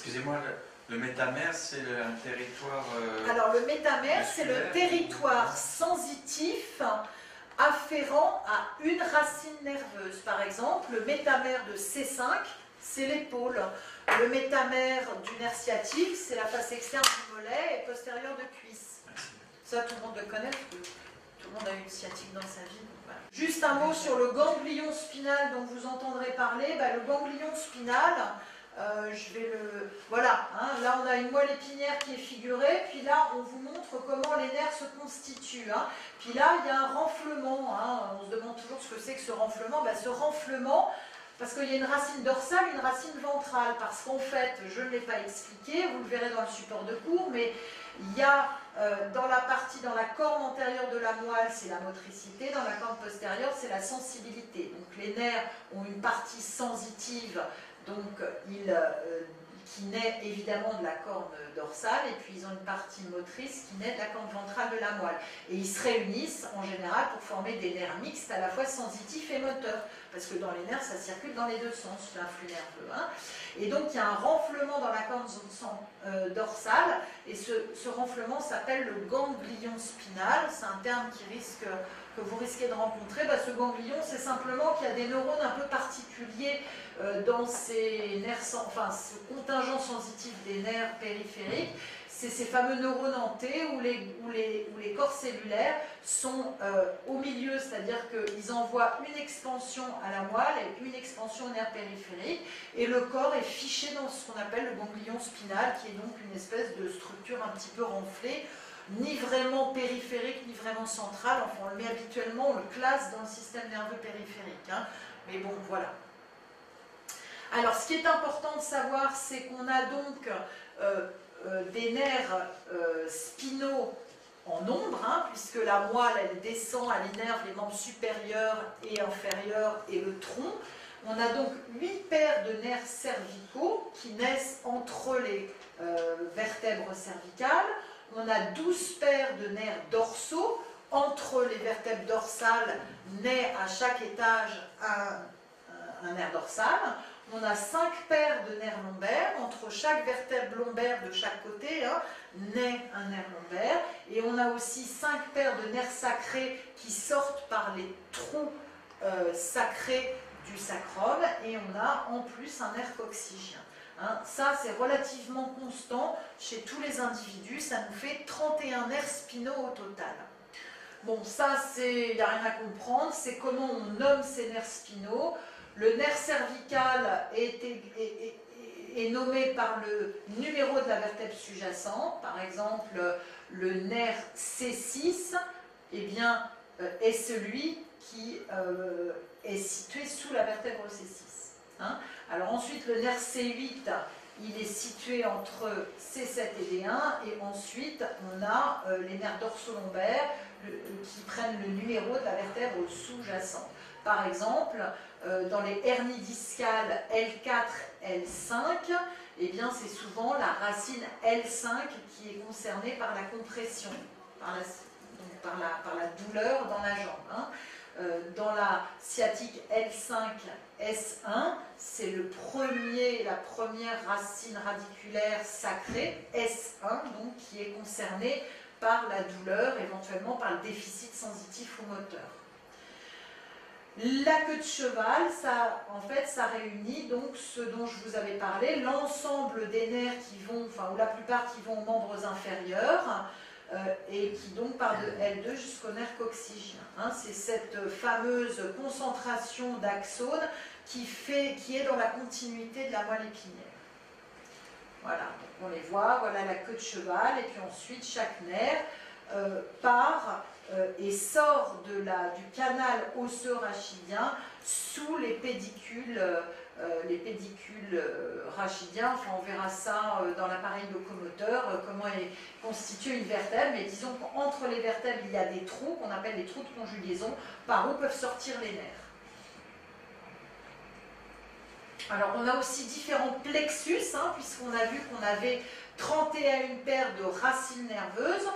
Excusez-moi, le métamère, c'est un territoire... Alors le métamère, c'est le territoire sensitif afférent à une racine nerveuse. Par exemple, le métamère de C5, c'est l'épaule. Le métamère du nerf sciatique, c'est la face externe du mollet et postérieure de cuisse. Ça, tout le monde le connaît, parce que tout le monde a eu une sciatique dans sa vie. Voilà. Juste un mot sur le ganglion spinal dont vous entendrez parler. Le ganglion spinal, je vais le... Voilà, hein, là on a une moelle épinière qui est figurée, puis là on vous montre comment les nerfs se constituent. Hein. Puis là il y a un renflement, hein. On se demande toujours ce que c'est que ce renflement. Ce renflement, parce qu'il y a une racine dorsale et une racine ventrale, parce qu'en fait, je ne l'ai pas expliqué, vous le verrez dans le support de cours, mais il y a dans la corne antérieure de la moelle, c'est la motricité, dans la corne postérieure, c'est la sensibilité. Donc les nerfs ont une partie sensitive, donc qui naît évidemment de la corne dorsale, et puis ils ont une partie motrice qui naît de la corne ventrale de la moelle. Et ils se réunissent en général pour former des nerfs mixtes à la fois sensitifs et moteurs, parce que dans les nerfs, ça circule dans les deux sens, l'influx nerveux. Hein. Et donc il y a un renflement dans la corne dorsale, et ce renflement s'appelle le ganglion spinal. C'est un terme que vous risquez de rencontrer. Ce ganglion, c'est simplement qu'il y a des neurones un peu particuliers dans ces nerfs, ce contingent sensitif des nerfs périphériques. C'est ces fameux neurones en T où les corps cellulaires sont au milieu, c'est-à-dire qu'ils envoient une expansion à la moelle et une expansion au nerf périphérique, et le corps est fiché dans ce qu'on appelle le ganglion spinal, qui est donc une espèce de structure un petit peu renflée, ni vraiment périphérique, ni vraiment centrale. Enfin, on le met habituellement, on le classe dans le système nerveux périphérique. Hein. Mais bon, voilà. Alors, ce qui est important de savoir, c'est qu'on a donc des nerfs spinaux en nombre, hein, puisque la moelle, elle descend, elle innerve les membres supérieurs et inférieurs et le tronc. On a donc 8 paires de nerfs cervicaux qui naissent entre les vertèbres cervicales. On a 12 paires de nerfs dorsaux. Entre les vertèbres dorsales naît à chaque étage un nerf dorsal. On a 5 paires de nerfs lombaires. Entre chaque vertèbre lombaire de chaque côté, hein, naît un nerf lombaire. Et on a aussi 5 paires de nerfs sacrés qui sortent par les trous sacrés du sacrum. Et on a en plus un nerf coccygien. Hein, ça, c'est relativement constant chez tous les individus. Ça nous fait 31 nerfs spinaux au total. Bon, ça, il n'y a rien à comprendre. C'est comment on nomme ces nerfs spinaux. Le nerf cervical est nommé par le numéro de la vertèbre sous-jacente. Par exemple, le nerf C6 est celui qui est situé sous la vertèbre C6. Hein. Alors ensuite, le nerf C8, il est situé entre C7 et D1. Et ensuite, on a les nerfs dorsolaombaires qui prennent le numéro de la vertèbre sous-jacente. Par exemple, dans les hernies discales L4, L5, c'est souvent la racine L5 qui est concernée par la compression, par la douleur dans la jambe. Hein. Dans la sciatique L5, S1, c'est la première racine radiculaire sacrée, S1, donc, qui est concernée par la douleur, éventuellement par le déficit sensitif ou moteur. La queue de cheval, ça réunit donc ce dont je vous avais parlé, l'ensemble des nerfs qui vont, ou la plupart qui vont aux membres inférieurs, et qui donc part de L2 jusqu'au nerf coccygien. Hein, c'est cette fameuse concentration d'axones qui est dans la continuité de la moelle épinière. Voilà, donc on les voit, voilà la queue de cheval, et puis ensuite chaque nerf part et sort du canal osseux rachidien sous les pédicules rachidiens. Enfin, on verra ça dans l'appareil locomoteur, comment est constituée une vertèbre. Mais disons qu'entre les vertèbres, il y a des trous qu'on appelle les trous de conjugaison, par où peuvent sortir les nerfs. Alors, on a aussi différents plexus, hein, puisqu'on a vu qu'on avait 31 paires de racines nerveuses.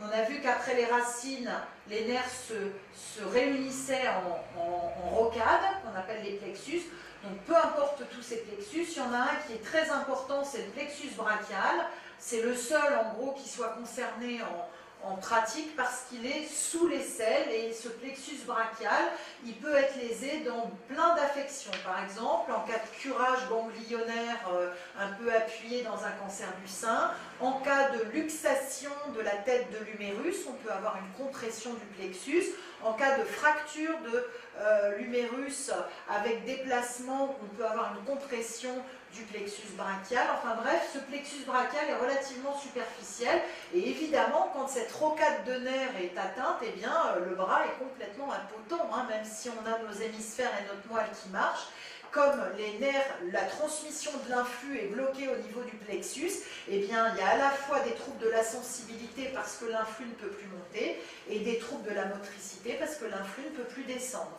On a vu qu'après les racines, les nerfs se réunissaient en rocades, qu'on appelle les plexus. Donc peu importe tous ces plexus, il y en a un qui est très important, c'est le plexus brachial. C'est le seul en gros qui soit concerné en pratique parce qu'il est sous l'aisselle et ce plexus brachial, il peut être lésé dans plein d'affections. Par exemple, en cas de curage ganglionnaire un peu appuyé dans un cancer du sein, en cas de luxation de la tête de l'humérus, on peut avoir une compression du plexus. En cas de fracture de l'humérus avec déplacement, on peut avoir une compression du plexus brachial. Enfin bref, ce plexus brachial est relativement superficiel et évidemment, quand cette rocade de nerfs est atteinte, eh bien, le bras est complètement impotent, hein, même si on a nos hémisphères et notre moelle qui marchent. Comme les nerfs, la transmission de l'influx est bloquée au niveau du plexus, eh bien, il y a à la fois des troubles de la sensibilité parce que l'influx ne peut plus monter et des troubles de la motricité parce que l'influx ne peut plus descendre.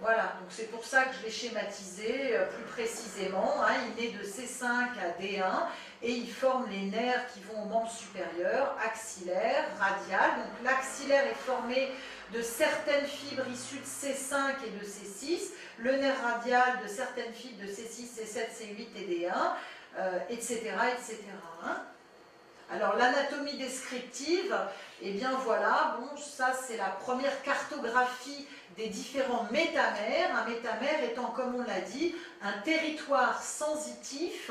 Voilà, donc c'est pour ça que je l'ai schématisé plus précisément. Hein, il est de C5 à D1 et il forme les nerfs qui vont aux membres supérieurs, axillaire, radial. Donc l'axillaire est formé de certaines fibres issues de C5 et de C6, le nerf radial de certaines fibres de C6, C7, C8 et D1, etc. etc. Hein. Alors l'anatomie descriptive, eh bien voilà, bon, ça c'est la première cartographie des différents métamères. Un métamère étant, comme on l'a dit, un territoire sensitif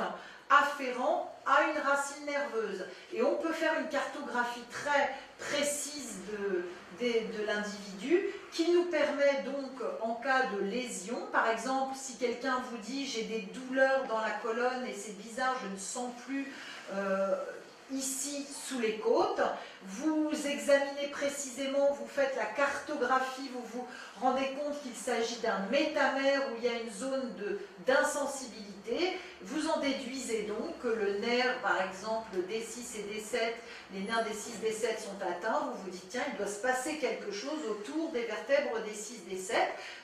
afférent à une racine nerveuse. Et on peut faire une cartographie très précise de l'individu qui nous permet donc, en cas de lésion, par exemple, si quelqu'un vous dit « j'ai des douleurs dans la colonne et c'est bizarre, je ne sens plus ici sous les côtes », vous examinez précisément, vous faites la cartographie, vous vous rendez compte qu'il s'agit d'un métamère où il y a une zone d'insensibilité, vous en déduisez donc que le nerf, par exemple D6 et D7, les nerfs D6, D7 sont atteints, vous vous dites tiens, il doit se passer quelque chose autour des vertèbres D6, D7.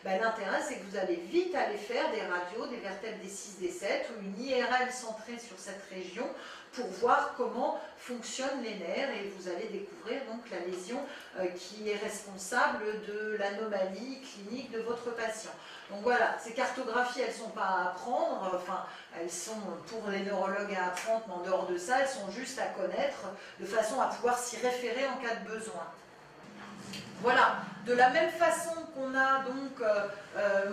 Ben, l'intérêt c'est que vous allez vite aller faire des radios des vertèbres D6, D7 ou une IRM centrée sur cette région pour voir comment fonctionnent les nerfs et vous allez découvrir donc la lésion qui est responsable de l'anomalie clinique de votre patient. Donc voilà, ces cartographies, elles ne sont pas à apprendre, enfin, elles sont pour les neurologues à apprendre, mais en dehors de ça, elles sont juste à connaître de façon à pouvoir s'y référer en cas de besoin. Voilà, de la même façon qu'on a donc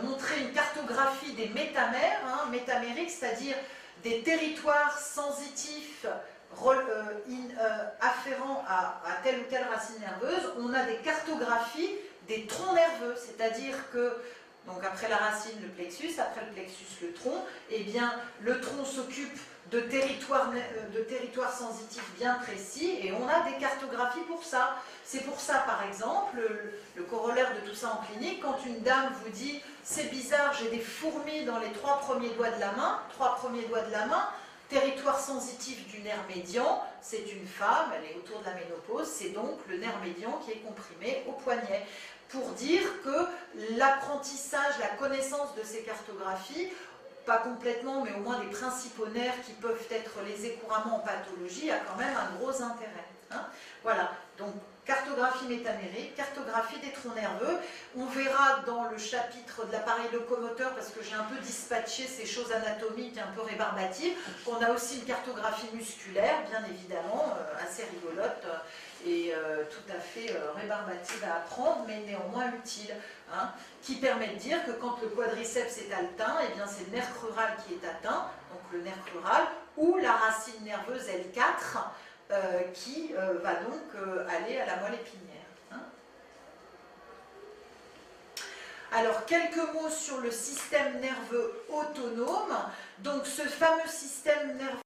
montré une cartographie des métamères, hein, métamériques, c'est-à-dire des territoires sensitifs afférents à telle ou telle racine nerveuse, on a des cartographies des troncs nerveux, c'est-à-dire que, donc après la racine, le plexus, après le plexus, le tronc, eh bien, le tronc s'occupe de territoires sensitifs bien précis et on a des cartographies pour ça. C'est pour ça, par exemple, le corollaire de tout ça en clinique, quand une dame vous dit « c'est bizarre, j'ai des fourmis dans les 3 premiers doigts de la main », territoire sensitif du nerf médian, c'est une femme, elle est autour de la ménopause, c'est donc le nerf médian qui est comprimé au poignet. Pour dire que l'apprentissage, la connaissance de ces cartographies, pas complètement, mais au moins des principaux nerfs qui peuvent être lésés couramment en pathologie, a quand même un gros intérêt. Hein. Voilà, donc cartographie métamérique, cartographie des troncs nerveux. On verra dans le chapitre de l'appareil locomoteur, parce que j'ai un peu dispatché ces choses anatomiques un peu rébarbatives, qu'on a aussi une cartographie musculaire, bien évidemment, assez rigolote et tout à fait rébarbative à apprendre, mais néanmoins utile, hein, qui permet de dire que quand le quadriceps est atteint, eh bien c'est le nerf crural qui est atteint, donc le nerf crural, ou la racine nerveuse L4, qui va donc aller à la moelle épinière. Hein. Alors, quelques mots sur le système nerveux autonome. Donc, ce fameux système nerveux